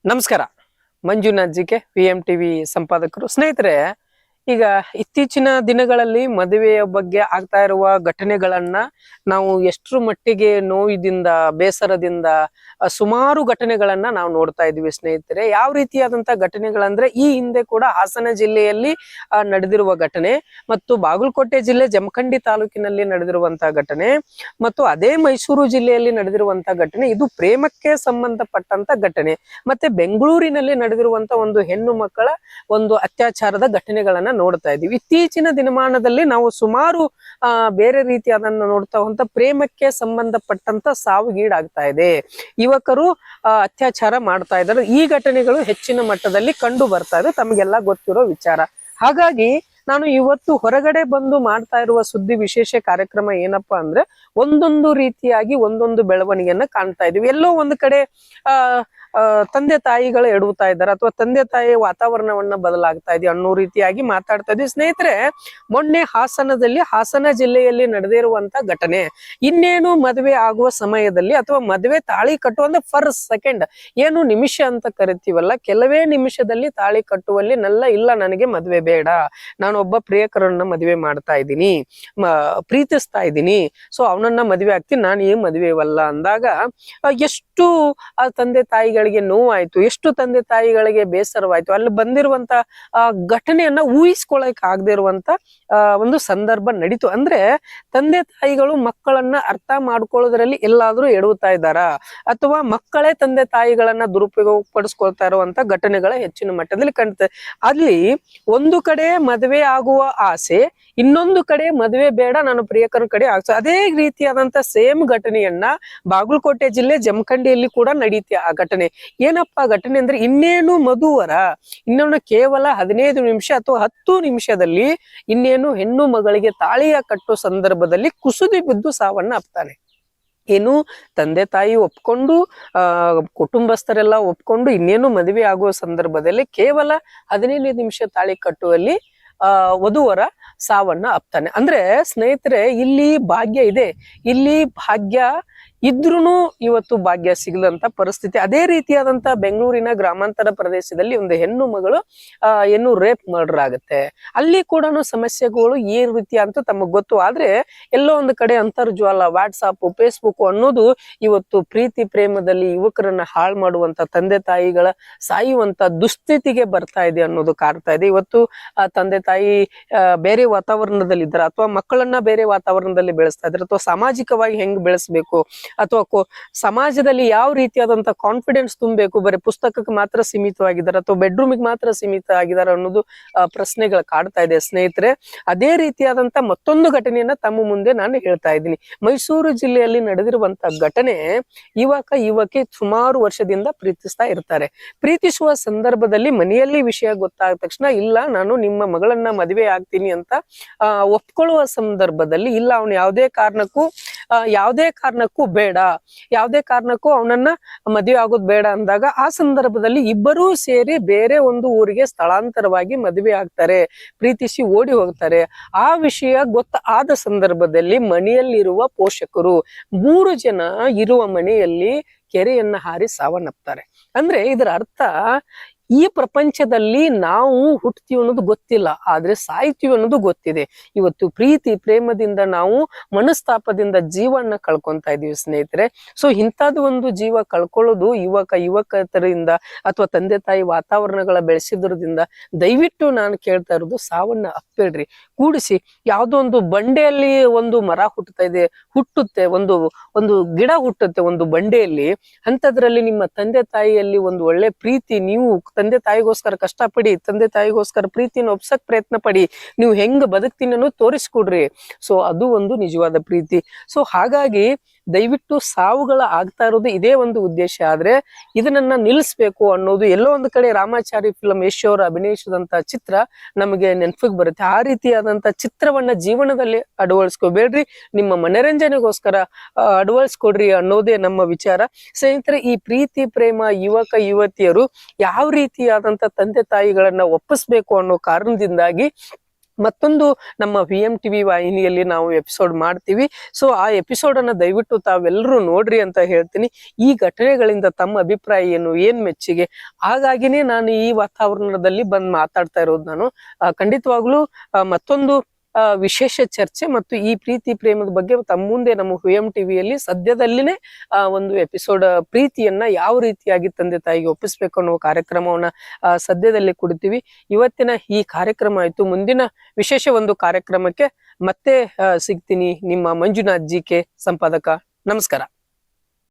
ನಮಸ್ಕಾರ. Manjunath GK VM TV ಸಂಪಾದಕರು. ಸ್ನೇಹಿತರೆ, ಈಗ ಇತ್ತೀಚಿನ ದಿನಗಳಲ್ಲಿ ಮದುವೆಯ ಬಗ್ಗೆ ಆಗ್ತಾ ಇರುವ ಘಟನೆಗಳನ್ನ ನಾವು ಎಷ್ಟರ ಮಟ್ಟಿಗೆ ನೋವಿದಿಂದ, ಬೇಸರದಿಂದ ಸುಮಾರು ಘಟನೆಗಳನ್ನ ನಾವು ನೋಡ್ತಾ ಇದೀವಿ ಸ್ನೇಹಿತರೆ. ಯಾವ ರೀತಿಯಾದಂತ ಘಟನೆಗಳಂದ್ರೆ, ಈ ಹಿಂದೆ ಕೂಡ ಹಾಸನ ಜಿಲ್ಲೆಯಲ್ಲಿ ನಡೆದಿರುವ ಘಟನೆ, ಮತ್ತು ಬಾಗಲಕೋಟೆ ಜಿಲ್ಲೆ ಜಮಖಂಡಿ ತಾಲೂಕಿನಲ್ಲಿ ನಡೆದಿರುವಂತಹ ಘಟನೆ, ಮತ್ತು ಅದೇ ಮೈಸೂರು ಜಿಲ್ಲೆಯಲ್ಲಿ ನಡೆದಿರುವಂತಹ ಘಟನೆ. ಇದು ಪ್ರೇಮಕ್ಕೆ ಸಂಬಂಧಪಟ್ಟಂತ ಘಟನೆ. ಮತ್ತೆ ಬೆಂಗಳೂರಿನಲ್ಲಿ ನಡೆದಿರುವಂತ ಒಂದು ಹೆಣ್ಣು ಮಕ್ಕಳ ಒಂದು ಅತ್ಯಾಚಾರದ ಘಟನೆಗಳನ್ನ ನೋಡ್ತಾ ಇದೀವಿ. ಇತ್ತೀಚಿನ ದಿನಮಾನದಲ್ಲಿ ನಾವು ಸುಮಾರು ಬೇರೆ ರೀತಿಯಾದನ್ನ ನೋಡ್ತಾ ಹೋದಂತ ಪ್ರೇಮಕ್ಕೆ ಸಂಬಂಧಪಟ್ಟಂತ ಸಾವಿಗೀಡಾಗ್ತಾ ಇದೆ. ಯುವಕರು ಅತ್ಯಾಚಾರ ಮಾಡ್ತಾ ಇದ್ದಾರೆ. ಈ ಘಟನೆಗಳು ಹೆಚ್ಚಿನ ಮಟ್ಟದಲ್ಲಿ ಕಂಡು ಬರ್ತಾ ಇದೆ, ತಮಗೆಲ್ಲ ಗೊತ್ತಿರೋ ವಿಚಾರ. ಹಾಗಾಗಿ ನಾನು ಇವತ್ತು ಹೊರಗಡೆ ಬಂದು ಮಾಡ್ತಾ ಇರುವ ಸುದ್ದಿ ವಿಶೇಷ ಕಾರ್ಯಕ್ರಮ ಏನಪ್ಪಾ ಅಂದ್ರೆ, ಒಂದೊಂದು ರೀತಿಯಾಗಿ ಒಂದೊಂದು ಬೆಳವಣಿಗೆಯನ್ನ ಕಾಣ್ತಾ ಇದೀವಿ. ಎಲ್ಲೋ ಒಂದು ಕಡೆ ತಂದೆ ತಾಯಿಗಳು ಎಡುತ್ತಾ ಇದ್ದಾರೆ, ಅಥವಾ ತಂದೆ ತಾಯಿಯ ವಾತಾವರಣವನ್ನ ಬದಲಾಗ್ತಾ ಇದೆ ಅನ್ನೋ ರೀತಿಯಾಗಿ ಮಾತಾಡ್ತಾ ಇದ್ವಿ. ಸ್ನೇಹಿತರೆ, ಮೊನ್ನೆ ಹಾಸನ ಜಿಲ್ಲೆಯಲ್ಲಿ ನಡೆದಿರುವಂತ ಘಟನೆ, ಇನ್ನೇನು ಮದುವೆ ಆಗುವ ಸಮಯದಲ್ಲಿ ಅಥವಾ ಮದುವೆ ತಾಳಿ ಕಟ್ಟುವಂತ ಫರ್ ಸೆಕೆಂಡ್ ಏನು ನಿಮಿಷ ಅಂತ ಕರಿತೀವಲ್ಲ, ಕೆಲವೇ ನಿಮಿಷದಲ್ಲಿ ತಾಳಿ ಕಟ್ಟುವಲ್ಲಿ ಇಲ್ಲ ನನಗೆ ಮದುವೆ ಬೇಡ, ನಾನು ಒಬ್ಬ ಪ್ರಿಯಕರನ್ನ ಮದುವೆ ಮಾಡ್ತಾ ಇದ್ದೀನಿ, ಪ್ರೀತಿಸ್ತಾ ಇದ್ದೀನಿ, ಸೊ ಅವನನ್ನ ಮದುವೆ ಆಗ್ತೀನಿ, ನಾನು ಈ ಮದುವೆವಲ್ಲ ಅಂದಾಗ ಎಷ್ಟು ಆ ತಂದೆ ತಾಯಿಗಳಿಗೆ ನೋವಾಯ್ತು, ಎಷ್ಟು ತಂದೆ ತಾಯಿಗಳಿಗೆ ಬೇಸರವಾಯ್ತು. ಅಲ್ಲಿ ಬಂದಿರುವಂತ ಘಟನೆಯನ್ನ ಊಹಿಸ್ಕೊಳಕ್ ಆಗದೆ ಇರುವಂತ ಒಂದು ಸಂದರ್ಭ ನಡೀತು. ಅಂದ್ರೆ ತಂದೆ ತಾಯಿಗಳು ಮಕ್ಕಳನ್ನ ಅರ್ಥ ಮಾಡ್ಕೊಳ್ಳೋದ್ರಲ್ಲಿ ಎಲ್ಲಾದ್ರೂ ಎಡುತ್ತಾ ಇದ್ದಾರಾ, ಅಥವಾ ಮಕ್ಕಳೇ ತಂದೆ ತಾಯಿಗಳನ್ನ ದುರುಪಯೋಗ ಪಡಿಸ್ಕೊಳ್ತಾ ಇರುವಂತ ಘಟನೆಗಳ ಹೆಚ್ಚಿನ ಮಟ್ಟದಲ್ಲಿ ಕಾಣ್ತದೆ. ಅಲ್ಲಿ ಒಂದು ಕಡೆ ಮದುವೆ ಆಗುವ ಆಸೆ, ಇನ್ನೊಂದು ಕಡೆ ಮದುವೆ ಬೇಡ, ನಾನು ಪ್ರಿಯಕರನ ಕಡೆ ಆಗ್ತದೆ. ಅದೇ ರೀತಿಯಾದಂತ ಸೇಮ್ ಘಟನೆಯನ್ನ ಬಾಗಲಕೋಟೆ ಜಿಲ್ಲೆ ಜಮಖಂಡಿಯಲ್ಲಿ ಕೂಡ ನಡೀತಿ. ಆ ಘಟನೆ ಏನಪ್ಪಾ ಘಟನೆ ಅಂದ್ರೆ, ಇನ್ನೇನು ಮಧುವರ ಇನ್ನೊಂದು ಕೇವಲ 15 ನಿಮಿಷ ಅಥವಾ 10 ನಿಮಿಷದಲ್ಲಿ ಇನ್ನೇನು ಹೆಣ್ಣು ಮಗಳಿಗೆ ತಾಳಿಯ ಕಟ್ಟೋ ಸಂದರ್ಭದಲ್ಲಿ ಕುಸಿದು ಬಿದ್ದು ಸಾವನ್ನ ಅಪ್ತಾನೆ. ಏನು, ತಂದೆ ತಾಯಿ ಒಪ್ಕೊಂಡು, ಕುಟುಂಬಸ್ಥರೆಲ್ಲ ಒಪ್ಕೊಂಡು ಇನ್ನೇನು ಮದುವೆ ಆಗುವ ಸಂದರ್ಭದಲ್ಲಿ ಕೇವಲ 15 ನಿಮಿಷ ತಾಳಿ ಕಟ್ಟುವಲ್ಲಿ ವಧುವರ ಸಾವನ್ನ ಅಪ್ತಾನೆ. ಅಂದ್ರೆ ಸ್ನೇಹಿತರೆ, ಇಲ್ಲಿ ಭಾಗ್ಯ ಇದೆ, ಇಲ್ಲಿ ಭಾಗ್ಯ ಇದ್ರೂನು ಇವತ್ತು ಭಾಗ್ಯ ಸಿಗದಂತ ಪರಿಸ್ಥಿತಿ. ಅದೇ ರೀತಿಯಾದಂತ ಬೆಂಗಳೂರಿನ ಗ್ರಾಮಾಂತರ ಪ್ರದೇಶದಲ್ಲಿ ಒಂದು ಹೆಣ್ಣು ಮಗಳು ಏನು ರೇಪ್ ಮರ್ಡರ್ ಆಗುತ್ತೆ. ಅಲ್ಲಿ ಕೂಡ ಸಮಸ್ಯೆಗಳು ಈ ರೀತಿ ಅಂತ ತಮಗ್ ಗೊತ್ತು. ಆದ್ರೆ ಎಲ್ಲೋ ಒಂದು ಕಡೆ ಅಂತರ್ಜಾಲ, ವಾಟ್ಸಾಪ್, ಫೇಸ್ಬುಕ್ ಅನ್ನೋದು ಇವತ್ತು ಪ್ರೀತಿ ಪ್ರೇಮದಲ್ಲಿ ಯುವಕರನ್ನ ಹಾಳು ಮಾಡುವಂತ, ತಂದೆ ತಾಯಿಗಳ ಸಾಯುವಂತ ದುಸ್ಥಿತಿಗೆ ಬರ್ತಾ ಇದೆ ಅನ್ನೋದು ಕಾಡ್ತಾ ಇದೆ. ಇವತ್ತು ತಂದೆ ತಾಯಿ ಬೇರೆ ವಾತಾವರಣದಲ್ಲಿ ಇದ್ದಾರೆ, ಅಥವಾ ಮಕ್ಕಳನ್ನ ಬೇರೆ ವಾತಾವರಣದಲ್ಲಿ ಬೆಳೆಸ್ತಾ ಇದ್ದಾರೆ, ಅಥವಾ ಸಾಮಾಜಿಕವಾಗಿ ಹೆಂಗ್ ಬೆಳೆಸ್ಬೇಕು, ಅಥವಾ ಸಮಾಜದಲ್ಲಿ ಯಾವ ರೀತಿಯಾದಂತ ಕಾನ್ಫಿಡೆನ್ಸ್ ತುಂಬಬೇಕು, ಬರೀ ಪುಸ್ತಕಕ್ಕೆ ಮಾತ್ರ ಸೀಮಿತವಾಗಿದ್ದಾರೆ ಅಥವಾ ಬೆಡ್ರೂಮಿಗೆ ಮಾತ್ರ ಸೀಮಿತ ಆಗಿದ್ದಾರೆ ಅನ್ನೋದು ಪ್ರಶ್ನೆಗಳು ಕಾಡ್ತಾ ಇದೆ ಸ್ನೇಹಿತರೆ. ಅದೇ ರೀತಿಯಾದಂತ ಮತ್ತೊಂದು ಘಟನೆಯನ್ನ ತಮ್ಮ ಮುಂದೆ ನಾನು ಹೇಳ್ತಾ ಇದ್ದೀನಿ. ಮೈಸೂರು ಜಿಲ್ಲೆಯಲ್ಲಿ ನಡೆದಿರುವಂತ ಘಟನೆ, ಯುವಕಿ ಸುಮಾರು ವರ್ಷದಿಂದ ಪ್ರೀತಿಸ್ತಾ ಇರ್ತಾರೆ. ಪ್ರೀತಿಸುವ ಸಂದರ್ಭದಲ್ಲಿ ಮನೆಯಲ್ಲಿ ವಿಷಯ ಗೊತ್ತಾದ ತಕ್ಷಣ, ಇಲ್ಲ ನಾನು ನಿಮ್ಮ ಮಗಳನ್ನ ಮದುವೆ ಆಗ್ತೀನಿ ಅಂತ ಒಪ್ಕೊಳ್ಳುವ ಸಂದರ್ಭದಲ್ಲಿ, ಇಲ್ಲ ಅವನು ಯಾವುದೇ ಕಾರಣಕ್ಕೂ ಬೇಡ, ಯಾವುದೇ ಕಾರಣಕ್ಕೂ ಅವನನ್ನ ಮದುವೆ ಆಗೋದು ಬೇಡ ಅಂದಾಗ, ಆ ಸಂದರ್ಭದಲ್ಲಿ ಇಬ್ಬರೂ ಸೇರಿ ಬೇರೆ ಒಂದು ಊರಿಗೆ ಸ್ಥಳಾಂತರವಾಗಿ ಮದುವೆ ಆಗ್ತಾರೆ, ಪ್ರೀತಿಸಿ ಓಡಿ ಹೋಗ್ತಾರೆ. ಆ ವಿಷಯ ಗೊತ್ತಾದ ಸಂದರ್ಭದಲ್ಲಿ ಮನೆಯಲ್ಲಿರುವ ಪೋಷಕರು 3 ಜನ ಇರುವ ಮನೆಯಲ್ಲಿ ಕೆರೆಯನ್ನ ಹಾರಿ ಸಾವನ್ನಪ್ತಾರೆ. ಅಂದ್ರೆ ಇದರ ಅರ್ಥ, ಈ ಪ್ರಪಂಚದಲ್ಲಿ ನಾವು ಹುಟ್ಟುತ್ತೀವಿ ಅನ್ನೋದು ಗೊತ್ತಿಲ್ಲ, ಆದ್ರೆ ಸಾಯ್ತೀವಿ ಅನ್ನೋದು ಗೊತ್ತಿದೆ. ಇವತ್ತು ಪ್ರೀತಿ ಪ್ರೇಮದಿಂದ ನಾವು ಮನಸ್ತಾಪದಿಂದ ಜೀವನ ಕಳ್ಕೊಂತಾ ಇದೀವಿ ಸ್ನೇಹಿತರೆ. ಸೊ ಇಂಥದ್ದು ಒಂದು ಜೀವ ಕಳ್ಕೊಳ್ಳೋದು ಯುವಕರಿಂದ ಅಥವಾ ತಂದೆ ತಾಯಿ ವಾತಾವರಣಗಳ ಬೆಳೆಸಿದ್ರದಿಂದ, ದಯವಿಟ್ಟು ನಾನು ಕೇಳ್ತಾ ಇರೋದು, ಸಾವನ್ನ ಅಪ್ಪಬೇಡ್ರಿ. ಕೂಡಿಸಿ, ಯಾವುದೋ ಒಂದು ಬಂಡೆಯಲ್ಲಿ ಒಂದು ಮರ ಹುಟ್ಟುತ್ತೆ, ಒಂದು ಗಿಡ ಹುಟ್ಟುತ್ತೆ ಒಂದು ಬಂಡೆಯಲ್ಲಿ. ಅಂಥದ್ರಲ್ಲಿ ನಿಮ್ಮ ತಂದೆ ತಾಯಿಯಲ್ಲಿ ಒಂದು ಒಳ್ಳೆ ಪ್ರೀತಿ, ನೀವು ತಂದೆ ತಾಯಿಗೋಸ್ಕರ ಕಷ್ಟಪಡಿ, ತಂದೆ ತಾಯಿಗೋಸ್ಕರ ಪ್ರೀತಿನ ಒಪ್ಸಕ್ ಪ್ರಯತ್ನ ಪಡಿ, ನೀವು ಹೆಂಗ್ ಬದುಕ್ತೀನಿ ಅನ್ನೋದು ತೋರಿಸ್ಕೊಡ್ರಿ. ಸೊ ಅದು ಒಂದು ನಿಜವಾದ ಪ್ರೀತಿ. ಸೊ ಹಾಗಾಗಿ ದಯವಿಟ್ಟು ಸಾವುಗಳ ಆಗ್ತಾ ಇರೋದು ಇದೇ ಒಂದು ಉದ್ದೇಶ. ಆದ್ರೆ ಇದನ್ನ ನಿಲ್ಲಿಸ್ಬೇಕು ಅನ್ನೋದು, ಎಲ್ಲೋ ಒಂದು ಕಡೆ ರಾಮಾಚಾರಿ ಫಿಲಂ ಯಶ್ ಅವರು ಅಭಿನಯಿಸಿದಂತ ಚಿತ್ರ ನಮಗೆ ನೆನಪಿಗೆ ಬರುತ್ತೆ. ಆ ರೀತಿಯಾದಂತ ಚಿತ್ರವನ್ನ ಜೀವನದಲ್ಲಿ ಅಳವಡಿಸ್ಕೋಬೇಡ್ರಿ, ನಿಮ್ಮ ಮನರಂಜನೆಗೋಸ್ಕರ ಅಳವಡಿಸ್ಕೊಡ್ರಿ ಅನ್ನೋದೇ ನಮ್ಮ ವಿಚಾರ ಸ್ನೇಹಿತರೆ. ಈ ಪ್ರೀತಿ ಪ್ರೇಮ ಯುವಕ ಯುವತಿಯರು ಯಾವ ರೀತಿಯಾದಂತ ತಂದೆ ತಾಯಿಗಳನ್ನ ಒಪ್ಪಿಸ್ಬೇಕು ಅನ್ನೋ ಕಾರಣದಿಂದಾಗಿ ಮತ್ತೊಂದು ನಮ್ಮ VMTV ವಾಹಿನಿಯಲ್ಲಿ ನಾವು ಎಪಿಸೋಡ್ ಮಾಡ್ತೀವಿ. ಸೊ ಆ ಎಪಿಸೋಡ್ ಅನ್ನ ದಯವಿಟ್ಟು ತಾವೆಲ್ಲರೂ ನೋಡ್ರಿ ಅಂತ ಹೇಳ್ತೀನಿ. ಈ ಘಟನೆಗಳಿಂದ ತಮ್ಮ ಅಭಿಪ್ರಾಯ ಏನು, ಏನ್ ಮೆಚ್ಚುಗೆ, ಹಾಗಾಗಿನೇ ನಾನು ಈ ವಾತಾವರಣದಲ್ಲಿ ಬಂದ್ ಮಾತಾಡ್ತಾ ಇರೋದು. ನಾನು ಖಂಡಿತವಾಗ್ಲೂ ಮತ್ತೊಂದು ವಿಶೇಷ ಚರ್ಚೆ ಮತ್ತು ಈ ಪ್ರೀತಿ ಪ್ರೇಮದ ಬಗ್ಗೆ ತಮ್ಮ ಮುಂದೆ ನಮ್ಮ VMTVಯಲ್ಲಿ ಸದ್ಯದಲ್ಲಿನೇ ಒಂದು ಎಪಿಸೋಡ್ ಪ್ರೀತಿಯನ್ನ ಯಾವ ರೀತಿಯಾಗಿ ತಂದೆ ತಾಯಿಗೆ ಒಪ್ಪಿಸ್ಬೇಕು ಅನ್ನೋ ಕಾರ್ಯಕ್ರಮವನ್ನ ಸದ್ಯದಲ್ಲೇ ಕೊಡ್ತೀವಿ. ಇವತ್ತಿನ ಈ ಕಾರ್ಯಕ್ರಮ ಆಯ್ತು. ಮುಂದಿನ ವಿಶೇಷ ಒಂದು ಕಾರ್ಯಕ್ರಮಕ್ಕೆ ಮತ್ತೆ ಸಿಗ್ತೀನಿ. ನಿಮ್ಮ ಮಂಜುನಾಥ್ GK ಸಂಪಾದಕ. ನಮಸ್ಕಾರ.